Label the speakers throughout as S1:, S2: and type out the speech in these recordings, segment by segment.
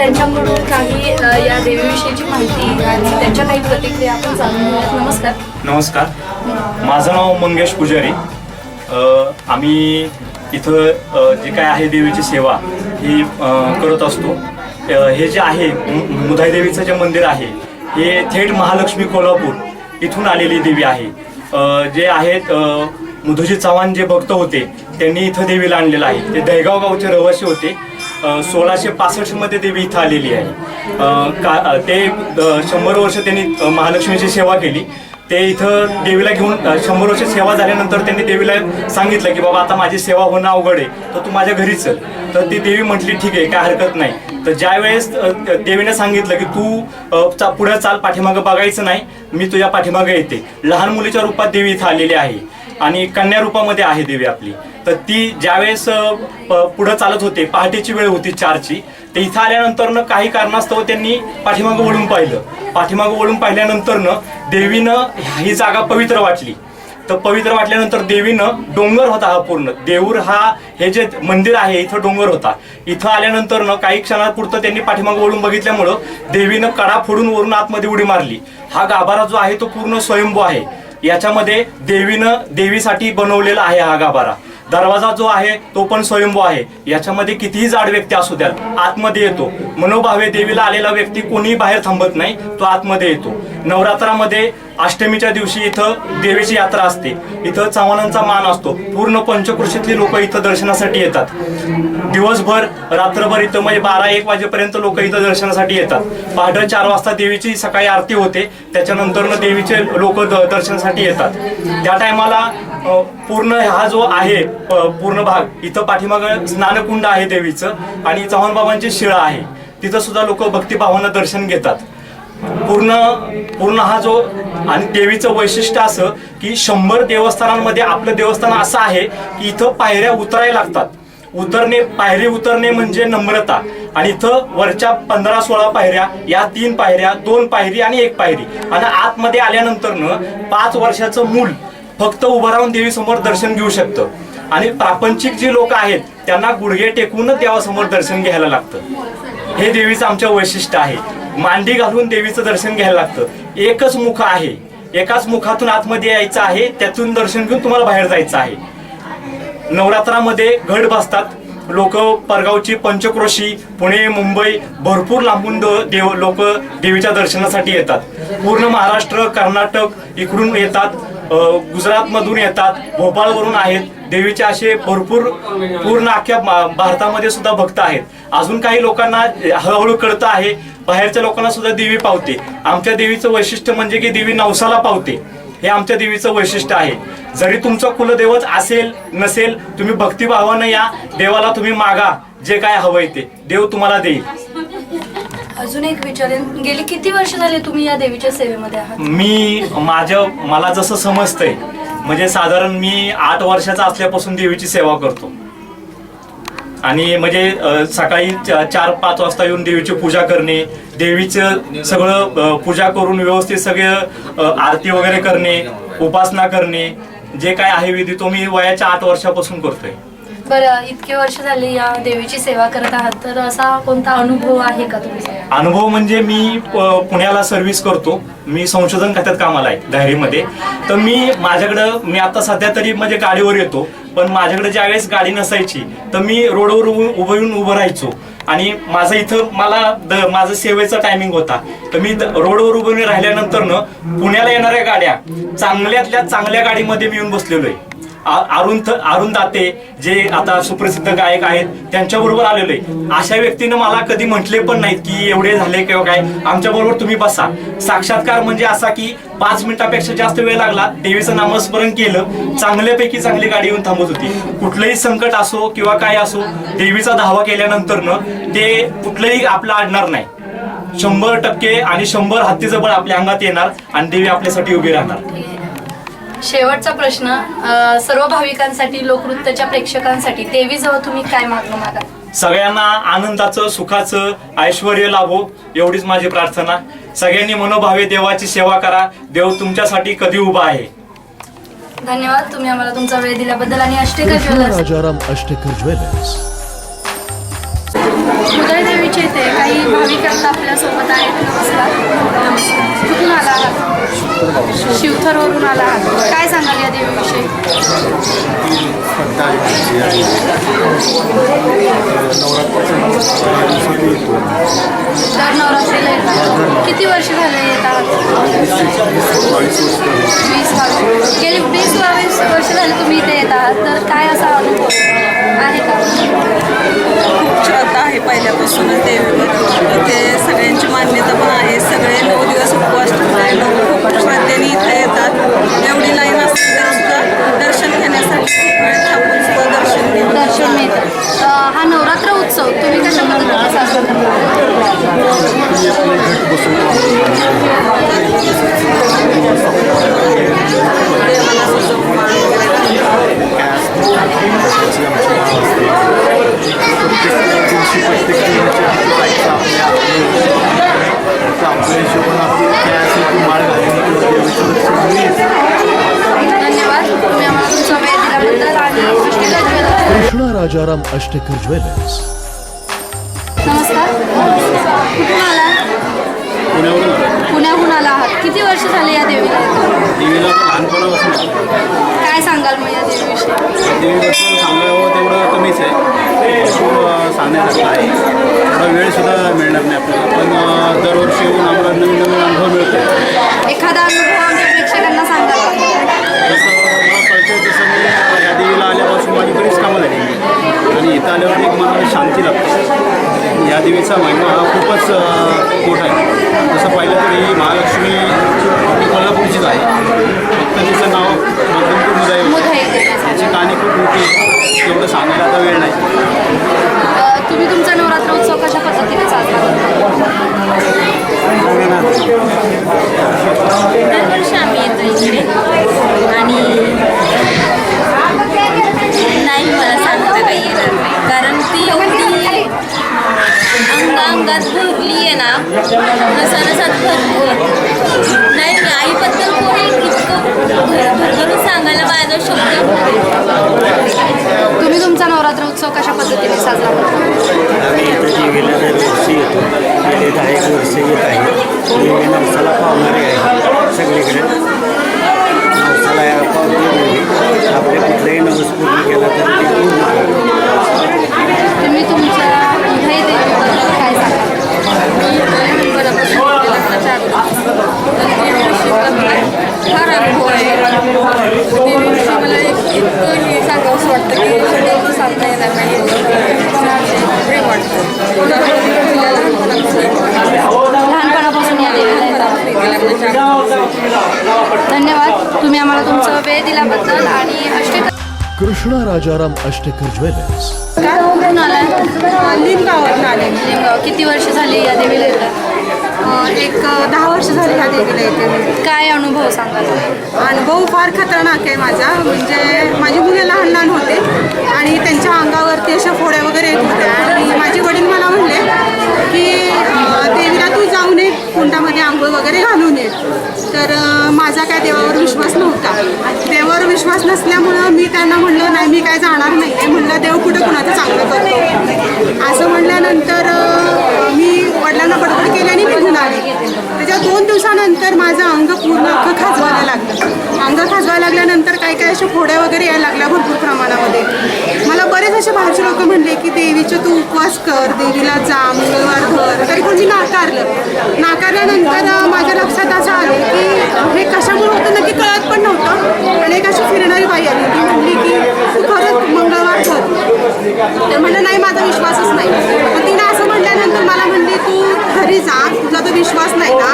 S1: त्यांच्याकडून काही या देवीविषयीची माहिती आणि त्यांच्या काही प्रतिक्रिया आपण जाणून घेऊयात. नमस्कार.
S2: नमस्कार, माझं नाव मंगेश पुजारी. आम्ही इथं जे काय आहे देवीची सेवा ही करत असतो. हे जे आहे मुधाई देवीचं जे मंदिर आहे हे थेट महालक्ष्मी कोल्हापूर इथून आलेली देवी आहे. जे आहेत मुधोजी चव्हाण जे भक्त होते त्यांनी इथं देवीला आणलेलं आहे. ते दहेगाव गावचे रहिवासी होते. 1665 मध्ये देवी इथं आलेली आहे. ते 100 वर्ष त्यांनी महालक्ष्मीची सेवा केली. ते इथं देवीला घेऊन 100 वर्ष सेवा झाल्यानंतर त्यांनी देवीला सांगितलं की बाबा आता माझी सेवा होणं अवघड आहे, तर तू माझ्या घरी चल. तर ती देवी म्हटली ठीक आहे, काय हरकत नाही. तर ज्या वेळेस देवीने सांगितलं की तू पुढे चाल, पाठीमागं बघायचं नाही, मी तुझ्या पाठीमागं येते. लहान मुलीच्या रूपात देवी इथं आलेली आहे आणि कन्या रूपामध्ये आहे देवी आपली. तर ती ज्यावेळेस पुढं चालत होते, पहाटेची वेळ होती 4ची. तर इथं आल्यानंतर काही कारणास्तव त्यांनी पाठीमागं वळून पाहिलं. पाठीमागं वळून पाहिल्यानंतर देवीनं ही जागा पवित्र वाटली. तर पवित्र वाटल्यानंतर देवीनं डोंगर होता हा पूर्ण देऊर, हा हे जे मंदिर आहे इथं डोंगर होता. इथं आल्यानंतर काही क्षणापुरतं त्यांनी पाठीमागं वळून बघितल्यामुळं देवीनं कडा फोडून वरून आतमध्ये उडी मारली. हा गाभारा जो आहे तो पूर्ण स्वयंभू आहे. याच्यामध्ये देवीनं देवीसाठी बनवलेला आहे हा गाभारा. दरवाजा जो आहे तो पण स्वयंभू आहे. याच्यामध्ये कितीही जाड व्यक्ती असू द्या आतमध्ये येतो. मनोभावे देवीला आलेला व्यक्ती कोणीही बाहेर थांबत नाही, तो आतमध्ये येतो. नवरात्रामध्ये अष्टमीच्या दिवशी इथं देवीची यात्रा असते. इथं चव्हाणांचा मान असतो. पूर्ण पंचक्रोशीतली लोक इथं दर्शनासाठी येतात. दिवसभर रात्रभर इथं म्हणजे 12-1 वाजेपर्यंत लोक इथं दर्शनासाठी येतात. पहाटे 4 वाजता देवीची सकाळी आरती होते. त्याच्यानंतर देवीचे लोक दर्शनासाठी येतात. त्या टायमाला पूर्ण हा जो आहे पूर्ण भाग इथं पाठीमागं स्नानकुंड आहे देवीचं आणि चव्हाण बाबांची शिळा आहे. तिथं सुद्धा लोक भक्तिभावानं दर्शन घेतात. पूर्ण हा जो आणि देवीचं वैशिष्ट्य असं की 100 देवस्थानांमध्ये आपलं देवस्थान असं आहे की इथं पायऱ्या उतरायला लागतात. पायरी उतरणे म्हणजे नम्रता. आणि इथं वरच्या 15-16 पायऱ्या, या 3 पायऱ्या, 2 पायरी आणि 1 पायरी. आणि आतमध्ये आल्यानंतर 5 वर्षाचं मूल फक्त उभं राहून देवी समोर दर्शन घेऊ शकतं. आणि प्रापंचिक जी लोक आहेत त्यांना गुडघे टेकूनच देवासमोर दर्शन घ्यायला लागतं. हे देवीचं आमच्या वैशिष्ट्य आहे. मांडी घालून देवीचं दर्शन घ्यायला लागतं. एकच मुख आहे, एकाच मुखातून आतमध्ये यायचं आहे, त्यातून दर्शन घेऊन तुम्हाला बाहेर जायचं आहे. नवरात्रामध्ये घट बसतात लोक. परगावची, पंचक्रोशी, पुणे, मुंबई भरपूर लांबून लोक देवीच्या दर्शनासाठी येतात. पूर्ण महाराष्ट्र, कर्नाटक इकडून येतात, गुजरातमधून येतात, भोपाळवरून आहेत. देवीचे असे भरपूर पूर्ण अख्ख्या भारतामध्ये सुद्धा भक्त आहेत. अजून काही लोकांना हळूहळू कळतं आहे, बाहेरच्या लोकांना सुद्धा देवी पावते. आमच्या देवीचं वैशिष्ट्य म्हणजे की देवी नवसाला पावते. हे आमच्या देवीचं वैशिष्ट्य आहे. जरी तुमचं कुलदैवत असेल नसेल, तुम्ही भक्तिभावानं या देवाला तुम्ही मागा, जे काय हवंय ते देव तुम्हाला देईल.
S1: अजून एक विचारेन, गेली किती वर्ष झाले तुम्ही या देवीच्या सेवेमध्ये आहात?
S2: मला जसं समजतंय म्हणजे साधारण मी 8 वर्षाचा असल्यापासून देवीची सेवा करतो. आणि म्हणजे सकाळी 4-5 वाजता येऊन देवीची पूजा करणे, देवीचं सगळं पूजा करून व्यवस्थित सगळं आरती वगैरे करणे, उपासना करणे, जे काय आहे विधी तो मी वयाच्या 8 वर्षापासून करतोय.
S1: बरं, इतके वर्ष झाले या देवीची सेवा करत आहात, तर असा कोणता अनुभव आहे का तुमचा?
S2: अनुभव म्हणजे मी पुण्याला सर्व्हिस करतो. मी संशोधन खात्यात कामाला आहे डायरीमध्ये. तर मी आता सध्या तरी म्हणजे गाडीवर येतो, पण माझ्याकडे ज्यावेळेस गाडी नसायची तर मी रोडवर उभं राहायचो. आणि माझं इथं माझं सेवेचा टायमिंग होता. तर मी रोडवर उभं राहिल्यानंतर पुण्याला येणाऱ्या गाड्या चांगल्यातल्या चांगल्या गाडीमध्ये मी येऊन बसलेलो आहे. अरुण दाते जे आता सुप्रसिद्ध गायक आहेत त्यांच्याबरोबर आलेलो आहे. अशा व्यक्तीनं मला कधी म्हटले पण नाहीत की एवढे झाले किंवा काय, आमच्या बरोबर तुम्ही बसा. साक्षात्कार म्हणजे असा की 5 मिनिटापेक्षा जास्त वेळ लागला, देवीचं नामस्मरण केलं, चांगल्यापैकी चांगली गाडी येऊन थांबत होती. कुठलंही संकट असो किंवा काय असो, देवीचा धावा केल्यानंतर ते कुठलंही आपलं अडणार नाही. 100% आणि 100 हत्तीचं बळ आपल्या अंगात येणार आणि देवी आपल्यासाठी उभी राहणार.
S1: शेवटचा प्रश्न, सर्व भाविकांसाठी, लोकनृत्याच्या प्रेक्षकांसाठी देवीजवळ तुम्ही काय मागाल?
S2: सगळ्यांना आनंदाचं, सुखाचं ऐश्वर्य लाभो एवढीच माझी प्रार्थना. सगळ्यांनी मनोभावे देवाची सेवा करा. देव तुमच्यासाठी कधी उभा आहे.
S1: धन्यवाद, तुम्ही आम्हाला तुमचा वेळ दिल्याबद्दल. आणि अष्टेकर ज्वेलर्स,
S3: अष्टेकर ज्वेलर्स
S1: मुधाई देवीच्या इथे काही भाविक आता आपल्यासोबत आहेत. नमस्कार. कुठून आला आहात? शिवथरवरून आला आहात. काय सांगाल या देवीविषयी? दर नवरात्रीला येतात. किती वर्ष झाले येत आहात? 20-22. गेली 20-22 वर्ष झाले तुम्ही इथे येत आहात. तर काय असा अनुभव आहे का?
S3: खूप श्रद्धा आहे पहिल्यापासूनच देवीवर. इथे सगळ्यांची मान्यता पण आहे. सगळे 9 दिवस उपवास ठेवतात. लोक खूप श्रद्धेने इथे येतात. एवढी लाईन असते तरी सुद्धा दर्शन घेण्यासाठी खूप वेळ थांबून सुद्धा दर्शन घेतात.
S1: दर्शन मिळतं. हा नवरात्र उत्सव तुम्ही कशा पद्धतीने साजरा
S3: देवाला सजवून मान वगैरे
S1: धन्यवाद. तुम्ही आम्हाला तुमचा वेळ दिल्याबद्दल आणि अष्टका ज्वेलर्स.
S4: कृष्णा राजाराम अष्टेकर ज्वेलर्स.
S1: नमस्कार. कुठून आला? पुण्याहून आला आहात. किती वर्ष झाले या देवीला?
S5: देवीला तर लहानपणापासून
S1: काय सांगाल मग या देवीविषयी?
S5: देवीबद्दल सांगावं तेवढं कमीच आहे. खूप सांगण्यासारखं आहे. थोडा वेळसुद्धा मिळणार नाही आपल्याला, पण दरवर्षी येऊन आम्हाला नवीन नवीन अनुभव मिळतो.
S1: एखादा अनुभव आमच्या प्रेक्षकांना सांगाल का?
S5: जसं मला कळतं तसं मी या देवीला आल्यापासून माझी बरीच कामं झाली आणि इथं आल्यावर एक मनाला शांती लागते. या देवीचा महिमा हा खूपच मोठा आहे. तसं पाहिलं तर ही महालक्ष्मी आपली कोल्हापूरचीच आहे. फक्त तिचं नाव मध्यमपूर मुदाई. त्याची कहाणी खूप मोठी आहे. एवढं सांगायला आता वेळ नाही.
S1: तुम्ही तुमचा नवरात्र उत्सव कशा पद्धतीने साजरा करता?
S6: दरवर्षी आम्ही येतो इकडे आणि नाही मला सांगता काही येणार नाही, कारण ती एवढी अंगात भरली आहे ना, नसानसात भरपूर नाही. आईबद्दल कोणी इतकं भरभरून सांगायला माझा शब्द.
S1: तुम्ही तुमचा नवरात्र उत्सव कशा पद्धतीने साजरा करता?
S7: आम्ही इथं देवीला दरवर्षी येतो. गेले 10 वर्ष येत आहे. देवी नवसाला पावणारे आहे. सगळीकडे नवसाला पावते देवी. आपले कुठलाही नवस पूर्ण केला तर ते पूर्ण करतो.
S1: तुम्ही तुमच्या इथे देवीबद्दल काय सांगाल?
S3: फार अनुभव आहे. देवीविषयी मला इतकं हे सांगावंसं वाटतं की शब्दावरून सांगता येणार नाही. प्रेम वाटतं.
S1: लहानपणापासून या देवीला येतात. धन्यवाद. तुम्ही आम्हाला तुमचा वेळ दिल्याबद्दल आणि अष्टका.
S4: कृष्णा राजाराम अष्टेकर ज्वेलर्स.
S1: कुठून आलाय?
S3: लिंगावरून आले.
S1: लिंगाव. किती वर्ष झाली या देवीला येतात?
S3: एक 10 वर्ष झाली ह्या देवीला येते मी.
S1: काय अनुभव सांगाल?
S3: अनुभव फार खतरनाक आहे माझा. म्हणजे माझी मुलं लहान लहान होते आणि त्यांच्या अंगावरती अशा फोड्या वगैरे येत होत्या आणि माझे वडील मला म्हणले की देवीला तू जाऊन ये, कुंडामध्ये आंघोळ वगैरे घालून ये. तर माझा काय देवावर विश्वास नव्हता. देवावर विश्वास नसल्यामुळं मी त्यांना म्हणलं नाही, मी काय जाणार नाही आहे. म्हणलं देव कुठं कुणाचं चांगलं करतो असं म्हणल्यानंतर मी वडिलांना बडबड केल्याने निघून आले. त्याच्या 2 दिवसानंतर माझं अंग पूर्ण अख्खं खाजवायला लागलं. अंग खाजवायला लागल्यानंतर काही काही अशा फोड्या वगैरे यायला लागल्या भरपूर प्रमाणामध्ये. मला बरेच असे बाहेरचे लोक म्हणले की देवीचं तू उपवास कर, देवीला जा, मंगळवार धर. तरी पण मी नाकारल्यानंतर माझ्या लक्षात असं आलं की हे कशामुळे होतं नक्की कळत पण नव्हतं. आणि एक अशी फिरणारी बाई आली. ती म्हणली की तू खरंच मंगळवार कर. तर म्हणलं नाही, माझा विश्वासच नाही. मग तिने असं म्हटल्यानंतर मला म्हणली तू घरी जा, तुझा तो विश्वास नाही ना,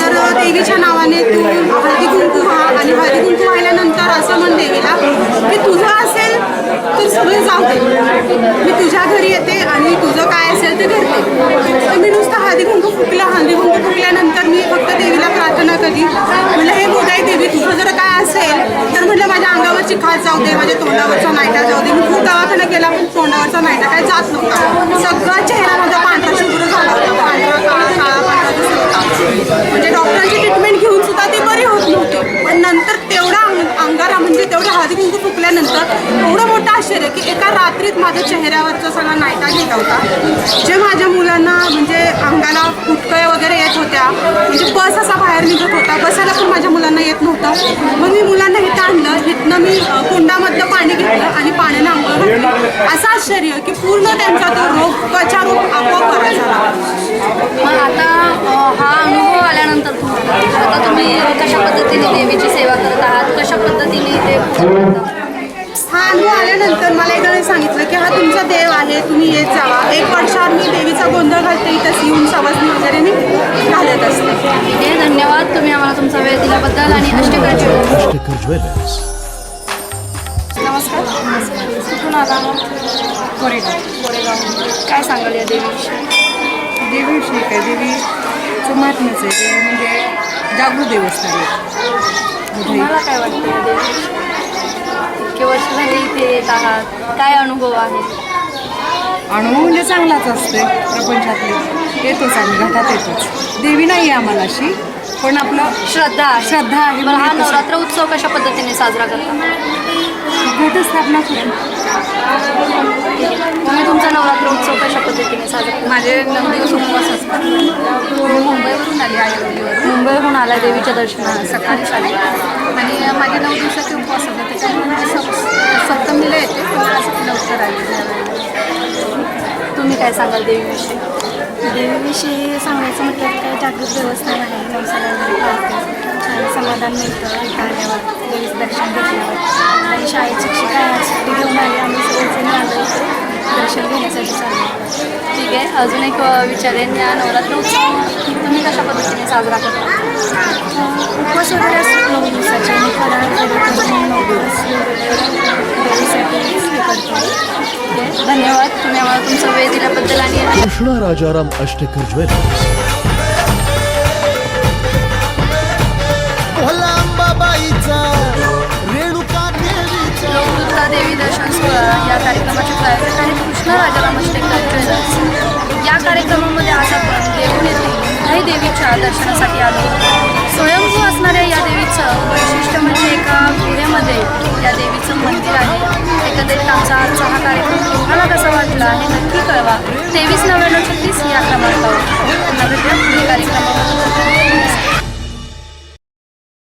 S3: तर देवीच्या नावाने तू हळदी कुंकू व्हा आणि हळदी कुंकू व्हायल्यानंतर असं म्हण देवीला की तुझं असेल तर सगळे जाऊ दे, मी तुझ्या घरी येते आणि तुझं काय असेल ते करते. तर मी नुसतं हळदी कुंकू फुकलं. हळदी कुंकू फुकल्यानंतर मी फक्त देवीला प्रार्थना केली. म्हणलं हे मोदाई देवी, तुझं जर काय असेल तर म्हणलं माझ्या अंगावरची खास जाऊ दे, माझ्या तोंडावरचा नायटा जाऊ दे. मी खूप दवाखाना केला पण तोंडावरचा नायटा काय जात नव्हता. सगळा चेहरा माझा पांढरा शुभ्र झाला होता. पांढरा काळा पांढरा दिसत होता. म्हणजे डॉक्टरांची ट्रीटमेंट घेऊन सुद्धा ती बरी होत नव्हती. पण नंतर तेवढा अंगाला म्हणजे तेवढे हळदी कुंकू फुकल्यानंतर एवढं मोठं आश्चर्य की एका रात्रीत माझ्या चेहऱ्यावरचा सगळा नायटा गेला होता. जे माझ्या मुलांना म्हणजे अंगाला फुटकळ्या वगैरे येत होत्या, म्हणजे बस असा बाहेर निघत होता, बसायला पण माझ्या मुलांना येत नव्हतं. मग मी मुलांना इथं आणलं, इथनं मी कुंडामधलं पाणी घेतलं आणि पाण्यानं आंघोळ घातली. असं आश्चर्य की पूर्ण त्यांचा तो रोग त्वचारोग आपोआप बरा झाला.
S1: मग आता हा अनुभव आल्यानंतर तुम्हाला आता तुम्ही कशा पद्धतीने देवीची सेवा करत आहात, कशा पद्धतीने ते
S3: हा अनुभव आल्यानंतर मला एकाने सांगितलं की हा तुमचा देव आहे, तुम्ही येत जावा. 1 वर्षावर मी देवीचा गोंधळ घालते, इथंच येऊन सवासणी वगैरे मी घालत असते.
S1: ठीक आहे, धन्यवाद. तुम्ही आम्हाला तुमचा वेळ दिल्याबद्दल आणि अष्टकर
S4: ज्वेलर्स.
S1: नमस्कार. कुठून आला? कोरेगाव. काय सांगाल या देवीविषयी?
S8: देवीविषयी काय, देवीचं महात्म्यच आहे. देवी म्हणजे जागृत देवस्थान आहे.
S1: तुम्हाला काय वाटतं या देवीविषयी? इतके वर्ष झाले इथे येत आहात, काय अनुभव आहे?
S8: अनुभव म्हणजे चांगलाच असते. प्रपंचातले येतोच, आम्ही घाटात येतोच. देवी नाही आहे आम्हाला अशी, पण आपलं
S1: श्रद्धा आहे.
S8: श्रद्धा आहे.
S1: बरं, हा नवरात्र उत्सव कशा पद्धतीने साजरा करता?
S8: घटस्थापना करून
S1: तुम्ही तुमचा नवरात्र उत्सव कशा पद्धतीने साजरा करता?
S8: माझे 9 दिवस उपवास असतात. मी मुंबईवरून आली आईवडीवर,
S1: मुंबईहून आला देवीच्या दर्शनाला.
S8: सकाळी साडे आणि माझे 9 दिवसाचे उपवास होते. त्याच्यामुळे सप्तमीला येते, पण आज लवकर आली.
S1: तुम्ही काय सांगाल देवीविषयी?
S9: देवीविषयी सांगायचं म्हटलं तर काय जागृत देवस्थान आहे. नवसाला वगैरे पाळते, छान समाधान मिळतं इथं आल्यावर, देवीचं दर्शन घेतल्यावर. आणि शाळेत शिक्षिका सुट्टी घेऊन आली, आम्ही सगळेजण आलो दर्शन घेण्यासाठी चाललो.
S1: ठीक आहे, अजून एक विचारेन, या नवरात्र उत्सव तुम्ही कशा पद्धतीने साजरा करता?
S9: उपवास वगैरे असतात 9 दिवसाचे, आणि फराळ वगैरे 9 दिवस देवीसाठी हे करतो.
S1: ठीक आहे, धन्यवाद. तुम्ही आम्हाला तुमचा वेळ दिल्याबद्दल आणि
S4: कृष्णा राजाराम अष्टकर ज्वेलर्स.
S1: लोकदुर्गा देवी दर्शन सोहळा या कार्यक्रमाचे प्रायोजक आहेत कृष्णा राजाराम अष्टकर ज्वेलर्स. या कार्यक्रमामध्ये आज आपण देऊन येथे देवीच्या दर्शनासाठी आलो. स्वयंभू असणाऱ्या या देवीचं वैशिष्ट्य म्हणजे एका विहिरेमध्ये या देवीचं मंदिर आहे. एकंदरीत आमचा आजचा हा कार्यक्रम तुम्हाला कसा वाटला हे नक्की कळवा. 23